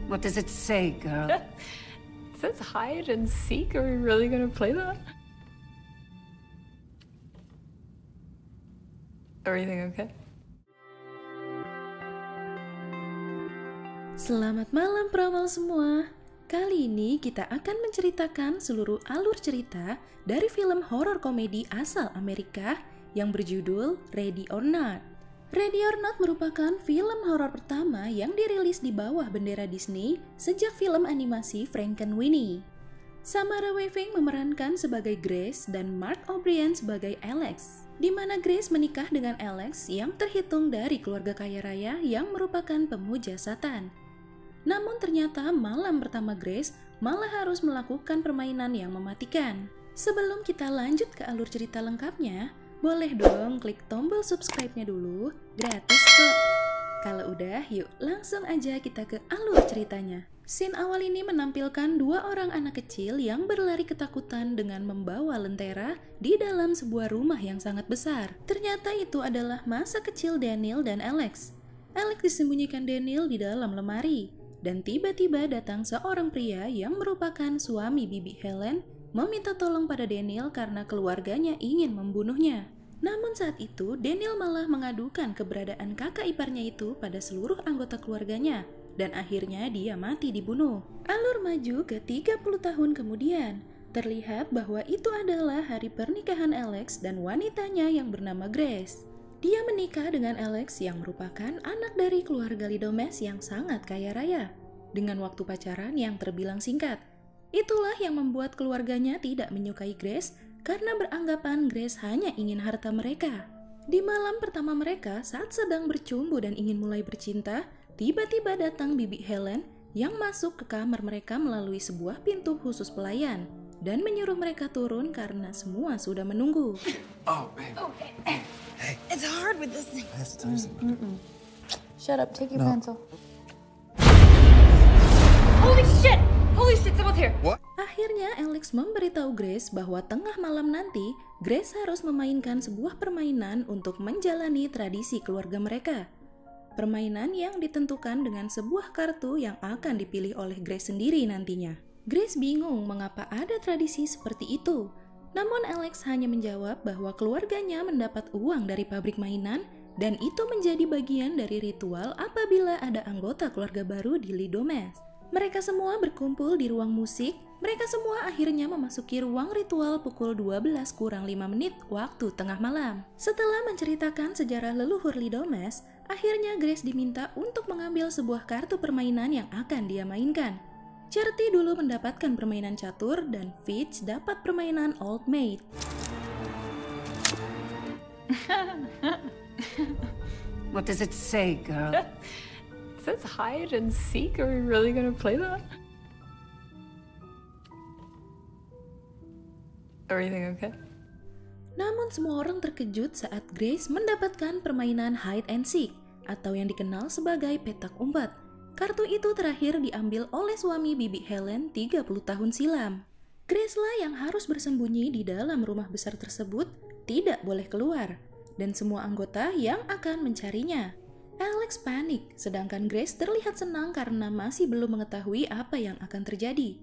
What does it say, girl? It says hide and seek. Are we really gonna play that? Everything okay? Selamat malam peramal semua. Kali ini kita akan menceritakan seluruh alur cerita dari film horor komedi asal Amerika yang berjudul Ready or Not. Ready or Not merupakan film horor pertama yang dirilis di bawah bendera Disney sejak film animasi Frankenweenie. Samara Weaving memerankan sebagai Grace dan Mark O'Brien sebagai Alex, di mana Grace menikah dengan Alex yang terhitung dari keluarga kaya raya yang merupakan pemuja Satan. Namun ternyata malam pertama Grace malah harus melakukan permainan yang mematikan. Sebelum kita lanjut ke alur cerita lengkapnya, boleh dong klik tombol subscribe-nya dulu, gratis kok. Kalau udah, yuk langsung aja kita ke alur ceritanya. Scene awal ini menampilkan dua orang anak kecil yang berlari ketakutan dengan membawa lentera di dalam sebuah rumah yang sangat besar. Ternyata itu adalah masa kecil Daniel dan Alex. Alex disembunyikan Daniel di dalam lemari. Dan tiba-tiba datang seorang pria yang merupakan suami Bibi Helen meminta tolong pada Daniel karena keluarganya ingin membunuhnya. Namun saat itu Daniel malah mengadukan keberadaan kakak iparnya itu pada seluruh anggota keluarganya dan akhirnya dia mati dibunuh. Alur maju ke 30 tahun kemudian, terlihat bahwa itu adalah hari pernikahan Alex dan wanitanya yang bernama Grace. Dia menikah dengan Alex yang merupakan anak dari keluarga Lidomes yang sangat kaya raya, dengan waktu pacaran yang terbilang singkat. Itulah yang membuat keluarganya tidak menyukai Grace karena beranggapan Grace hanya ingin harta mereka. Di malam pertama mereka saat sedang bercumbu dan ingin mulai bercinta, tiba-tiba datang Bibi Helen yang masuk ke kamar mereka melalui sebuah pintu khusus pelayan dan menyuruh mereka turun karena semua sudah menunggu. Oh, babe. Hey. It's hard with this thing. I have to tell you something. Shut up. Take your No. pencil. Holy shit! Holy shit! Someone's here. What? Akhirnya Alex memberitahu Grace bahwa tengah malam nanti Grace harus memainkan sebuah permainan untuk menjalani tradisi keluarga mereka. Permainan yang ditentukan dengan sebuah kartu yang akan dipilih oleh Grace sendiri nantinya. Grace bingung mengapa ada tradisi seperti itu. Namun Alex hanya menjawab bahwa keluarganya mendapat uang dari pabrik mainan dan itu menjadi bagian dari ritual apabila ada anggota keluarga baru di Lidomes. Mereka semua berkumpul di ruang musik. Mereka semua akhirnya memasuki ruang ritual pukul 12 kurang 5 menit waktu tengah malam. Setelah menceritakan sejarah leluhur Lidomes, akhirnya Grace diminta untuk mengambil sebuah kartu permainan yang akan dia mainkan. Charity dulu mendapatkan permainan catur dan Fitch dapat permainan Old Maid. What does it say, girl? It says hide and seek. Are we really gonna play that? Everything okay? Namun semua orang terkejut saat Grace mendapatkan permainan hide and seek atau yang dikenal sebagai petak umpet. Kartu itu terakhir diambil oleh suami Bibi Helen 30 tahun silam. Grace lah yang harus bersembunyi di dalam rumah besar tersebut, tidak boleh keluar, dan semua anggota yang akan mencarinya. Alex panik, sedangkan Grace terlihat senang karena masih belum mengetahui apa yang akan terjadi.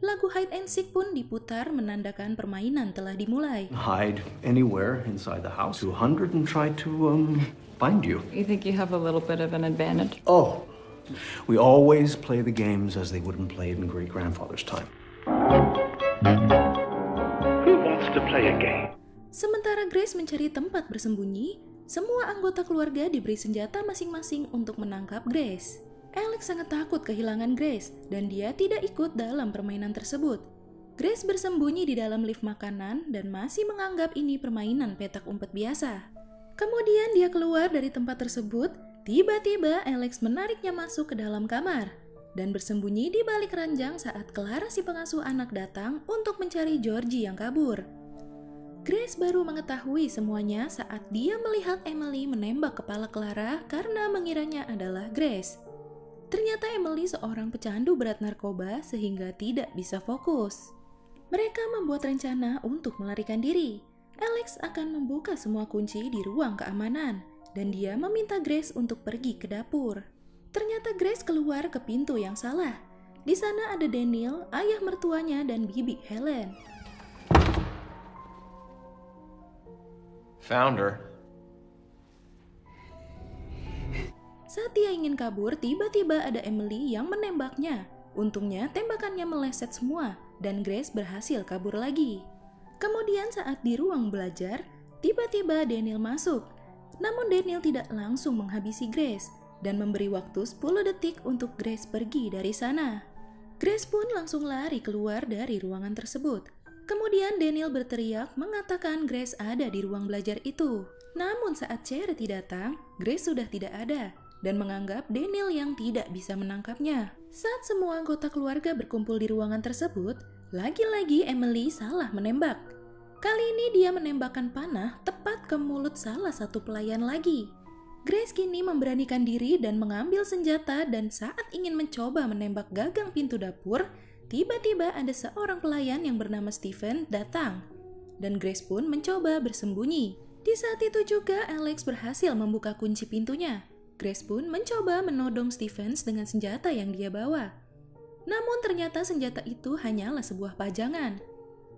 Lagu Hide and Seek pun diputar menandakan permainan telah dimulai. Hide anywhere inside the house. 200 and try to find you. You think you have a little bit of an advantage? Oh, we always play the games as they wouldn't play it in great-grandfather's time. Who wants to play a game? Sementara Grace mencari tempat bersembunyi, semua anggota keluarga diberi senjata masing-masing untuk menangkap Grace. Alex sangat takut kehilangan Grace dan dia tidak ikut dalam permainan tersebut. Grace bersembunyi di dalam lift makanan dan masih menganggap ini permainan petak umpet biasa. Kemudian dia keluar dari tempat tersebut. Tiba-tiba Alex menariknya masuk ke dalam kamar dan bersembunyi di balik ranjang saat Clara si pengasuh anak datang untuk mencari Georgie yang kabur. Grace baru mengetahui semuanya saat dia melihat Emily menembak kepala Clara karena mengiranya adalah Grace. Ternyata Emily seorang pecandu berat narkoba sehingga tidak bisa fokus. Mereka membuat rencana untuk melarikan diri. Alex akan membuka semua kunci di ruang keamanan dan dia meminta Grace untuk pergi ke dapur. Ternyata Grace keluar ke pintu yang salah. Di sana ada Daniel, ayah mertuanya, dan bibi Helen. Found her. Saat dia ingin kabur, tiba-tiba ada Emily yang menembaknya. Untungnya tembakannya meleset semua dan Grace berhasil kabur lagi. Kemudian saat di ruang belajar, tiba-tiba Daniel masuk. Namun Daniel tidak langsung menghabisi Grace dan memberi waktu 10 detik untuk Grace pergi dari sana. Grace pun langsung lari keluar dari ruangan tersebut. Kemudian Daniel berteriak mengatakan Grace ada di ruang belajar itu. Namun saat Charity datang, Grace sudah tidak ada dan menganggap Daniel yang tidak bisa menangkapnya. Saat semua anggota keluarga berkumpul di ruangan tersebut, lagi-lagi Emily salah menembak. Kali ini dia menembakkan panah tepat ke mulut salah satu pelayan lagi. Grace kini memberanikan diri dan mengambil senjata dan saat ingin mencoba menembak gagang pintu dapur, tiba-tiba ada seorang pelayan yang bernama Stephen datang. Dan Grace pun mencoba bersembunyi. Di saat itu juga Alex berhasil membuka kunci pintunya. Grace pun mencoba menodong Stephens dengan senjata yang dia bawa. Namun ternyata senjata itu hanyalah sebuah pajangan.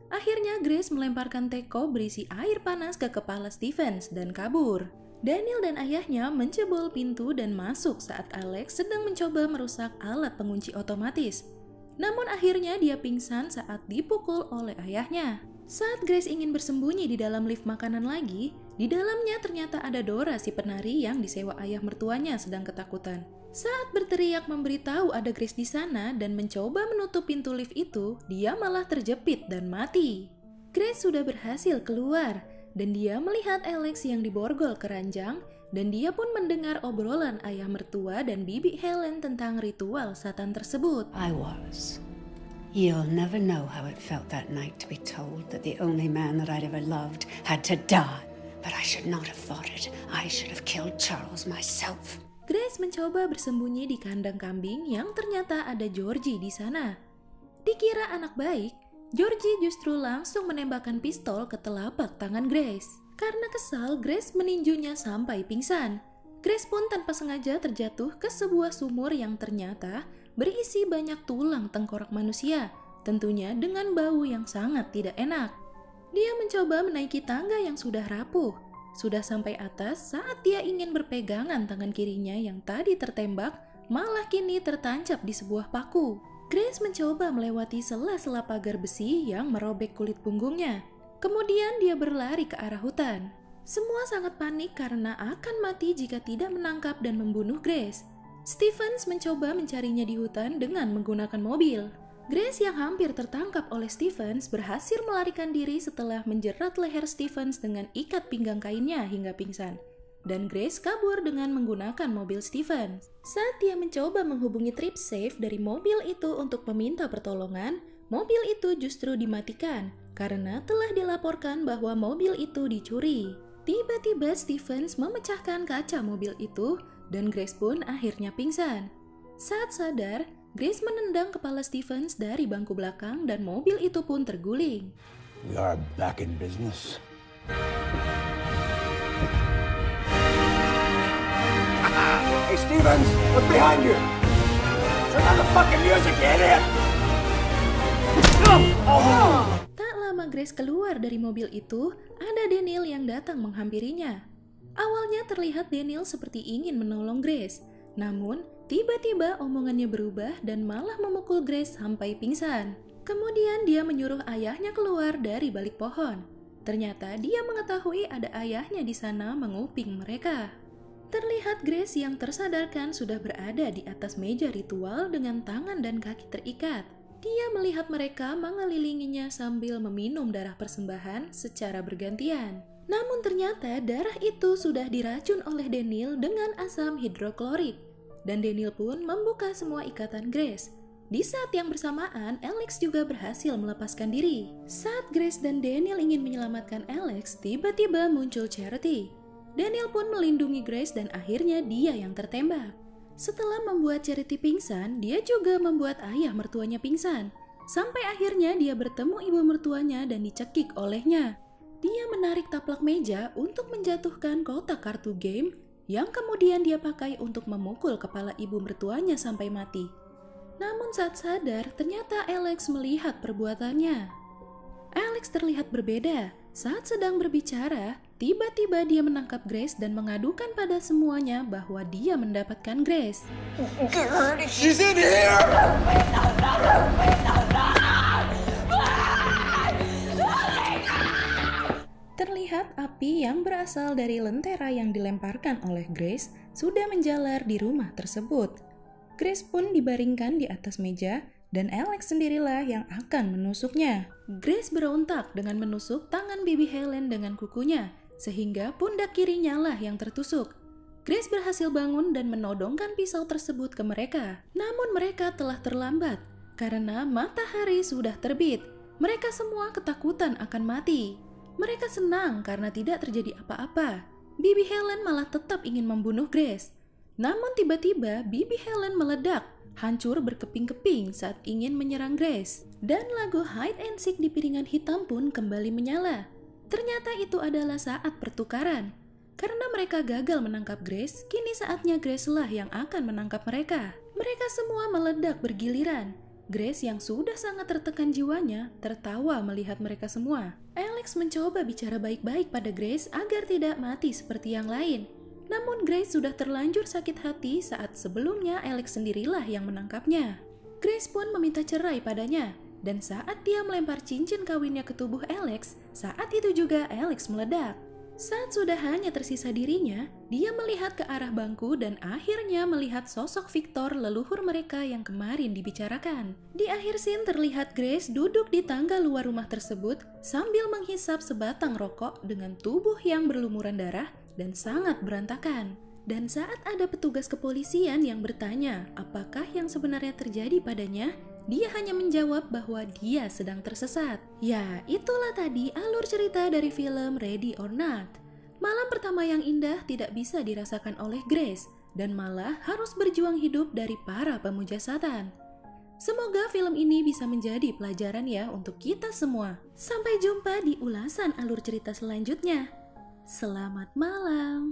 Akhirnya Grace melemparkan teko berisi air panas ke kepala Stephens dan kabur. Daniel dan ayahnya menjebol pintu dan masuk saat Alex sedang mencoba merusak alat pengunci otomatis. Namun akhirnya dia pingsan saat dipukul oleh ayahnya. Saat Grace ingin bersembunyi di dalam lift makanan lagi, di dalamnya ternyata ada Dora si penari yang disewa ayah mertuanya sedang ketakutan. Saat berteriak memberitahu ada Grace di sana dan mencoba menutup pintu lift itu, dia malah terjepit dan mati. Grace sudah berhasil keluar dan dia melihat Alex yang diborgol keranjang dan dia pun mendengar obrolan ayah mertua dan bibi Helen tentang ritual Satan tersebut. You'll never know how it felt that night to be told that the only man that I'd ever loved had to die. But I should not have thought it. I should have killed Charles myself. Grace mencoba bersembunyi di kandang kambing yang ternyata ada Georgie di sana. Dikira anak baik, Georgie justru langsung menembakkan pistol ke telapak tangan Grace. Karena kesal, Grace meninjunya sampai pingsan. Grace pun tanpa sengaja terjatuh ke sebuah sumur yang ternyata berisi banyak tulang tengkorak manusia, tentunya dengan bau yang sangat tidak enak. Dia mencoba menaiki tangga yang sudah rapuh. Sudah sampai atas saat dia ingin berpegangan tangan kirinya yang tadi tertembak, malah kini tertancap di sebuah paku. Grace mencoba melewati sela-sela pagar besi yang merobek kulit punggungnya. Kemudian dia berlari ke arah hutan. Semua sangat panik karena akan mati jika tidak menangkap dan membunuh Grace. Stephens mencoba mencarinya di hutan dengan menggunakan mobil. Grace yang hampir tertangkap oleh Stephens berhasil melarikan diri setelah menjerat leher Stephens dengan ikat pinggang kainnya hingga pingsan. Dan Grace kabur dengan menggunakan mobil Stephens. Saat dia mencoba menghubungi trip safe dari mobil itu untuk meminta pertolongan, mobil itu justru dimatikan karena telah dilaporkan bahwa mobil itu dicuri. Tiba-tiba Stephens memecahkan kaca mobil itu dan Grace pun akhirnya pingsan. Saat sadar, Grace menendang kepala Stephens dari bangku belakang dan mobil itu pun terguling. We are back in business. Hey, Stevens, look behind you! Turn on the fucking music, you idiot! Tak lama Grace keluar dari mobil itu, ada Daniel yang datang menghampirinya. Awalnya terlihat Daniel seperti ingin menolong Grace, namun tiba-tiba omongannya berubah dan malah memukul Grace sampai pingsan. Kemudian dia menyuruh ayahnya keluar dari balik pohon. Ternyata dia mengetahui ada ayahnya di sana menguping mereka. Terlihat Grace yang tersadarkan sudah berada di atas meja ritual dengan tangan dan kaki terikat. Dia melihat mereka mengelilinginya sambil meminum darah persembahan secara bergantian. Namun ternyata darah itu sudah diracun oleh Daniel dengan asam hidroklorik. Dan Daniel pun membuka semua ikatan Grace. Di saat yang bersamaan, Alex juga berhasil melepaskan diri. Saat Grace dan Daniel ingin menyelamatkan Alex, tiba-tiba muncul Charity. Daniel pun melindungi Grace dan akhirnya dia yang tertembak. Setelah membuat Charity pingsan, dia juga membuat ayah mertuanya pingsan. Sampai akhirnya dia bertemu ibu mertuanya dan dicekik olehnya. Dia menarik taplak meja untuk menjatuhkan kotak kartu game yang kemudian dia pakai untuk memukul kepala ibu mertuanya sampai mati. Namun saat sadar, ternyata Alex melihat perbuatannya. Alex terlihat berbeda. Saat sedang berbicara, tiba-tiba dia menangkap Grace dan mengadukan pada semuanya bahwa dia mendapatkan Grace. She's in here! Terlihat api yang berasal dari lentera yang dilemparkan oleh Grace sudah menjalar di rumah tersebut. Grace pun dibaringkan di atas meja dan Alex sendirilah yang akan menusuknya. Grace berontak dengan menusuk tangan Bibi Helen dengan kukunya, sehingga pundak kirinya lah yang tertusuk. Grace berhasil bangun dan menodongkan pisau tersebut ke mereka. Namun mereka telah terlambat, karena matahari sudah terbit. Mereka semua ketakutan akan mati. Mereka senang karena tidak terjadi apa-apa. Bibi Helen malah tetap ingin membunuh Grace. Namun tiba-tiba Bibi Helen meledak, hancur berkeping-keping saat ingin menyerang Grace. Dan lagu Hide and Seek di piringan hitam pun kembali menyala. Ternyata itu adalah saat pertukaran. Karena mereka gagal menangkap Grace, kini saatnya Grace lah yang akan menangkap mereka. Mereka semua meledak bergiliran. Grace yang sudah sangat tertekan jiwanya tertawa melihat mereka semua. Alex mencoba bicara baik-baik pada Grace agar tidak mati seperti yang lain. Namun Grace sudah terlanjur sakit hati saat sebelumnya Alex sendirilah yang menangkapnya. Grace pun meminta cerai padanya, dan saat dia melempar cincin kawinnya ke tubuh Alex, saat itu juga Alex meledak. Saat sudah hanya tersisa dirinya, dia melihat ke arah bangku dan akhirnya melihat sosok Victor, leluhur mereka yang kemarin dibicarakan. Di akhir scene terlihat Grace duduk di tangga luar rumah tersebut sambil menghisap sebatang rokok dengan tubuh yang berlumuran darah dan sangat berantakan. Dan saat ada petugas kepolisian yang bertanya apakah yang sebenarnya terjadi padanya, dia hanya menjawab bahwa dia sedang tersesat. Ya, itulah tadi alur cerita dari film Ready or Not. Malam pertama yang indah tidak bisa dirasakan oleh Grace, dan malah harus berjuang hidup dari para pemuja Satan. Semoga film ini bisa menjadi pelajaran ya untuk kita semua. Sampai jumpa di ulasan alur cerita selanjutnya. Selamat malam.